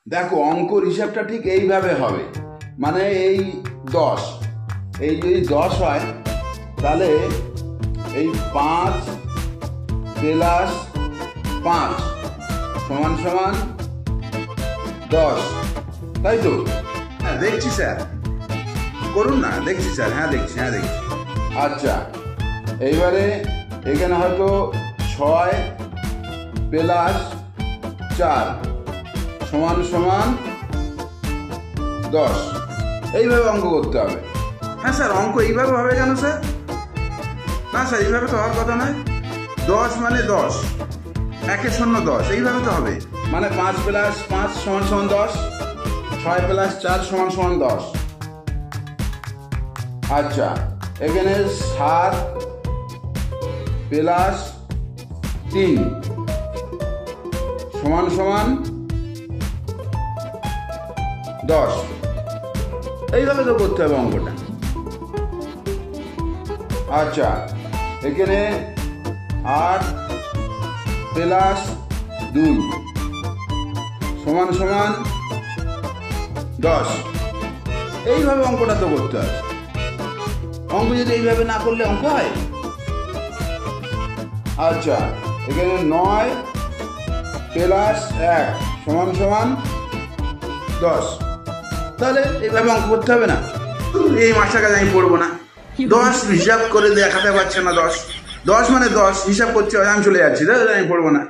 দেখো অঙ্কর হিসাবটা ঠিক এইভাবে হবে, মানে এই 10, এই যদি 10 হয় তাহলে এই 5 প্লাস 5 সমান সমান 10, তাই তো? হ্যাঁ দেখছি স্যার, করুন না, দেখছি স্যার, হ্যাঁ দেখছি। আচ্ছা, এইবারে এখানে হয়তো 6 প্লাস 4 সমান সমান 10, এইভাবে অঙ্ক করতে হবে। হ্যাঁ স্যার, অঙ্ক এইভাবে হবে কেন স্যার? না স্যার, এইভাবে তো হওয়ার কথা নয়। 10 মানে 10, 1 শূন্য 10, এইভাবে তো হবে। মানে 5 প্লাস 5 সমান সমান 10, 6 প্লাস 4 সমান সমান 10। আচ্ছা, এখানে 7 প্লাস 3 সমান সমান 10, এইভাবে তো করতে হবে অঙ্কটা। আচ্ছা, এখানে 8 প্লাস 2 সমান সমান 10, এইভাবে অঙ্কটা তো করতে হবে। অঙ্ক যদি এইভাবে না করলে অঙ্ক হয়? আচ্ছা, এখানে 9 প্লাস 1 সমান সমান 10, তাহলে এইভাবে অঙ্ক করতে হবে না? এই মাসটার কাছে আমি পড়বো না। 10 হিসাব করে দেখাতে পারছে না, 10 মানে 10 হিসাব করতে হবে, আমি চলে যাচ্ছি, আমি পড়বো না।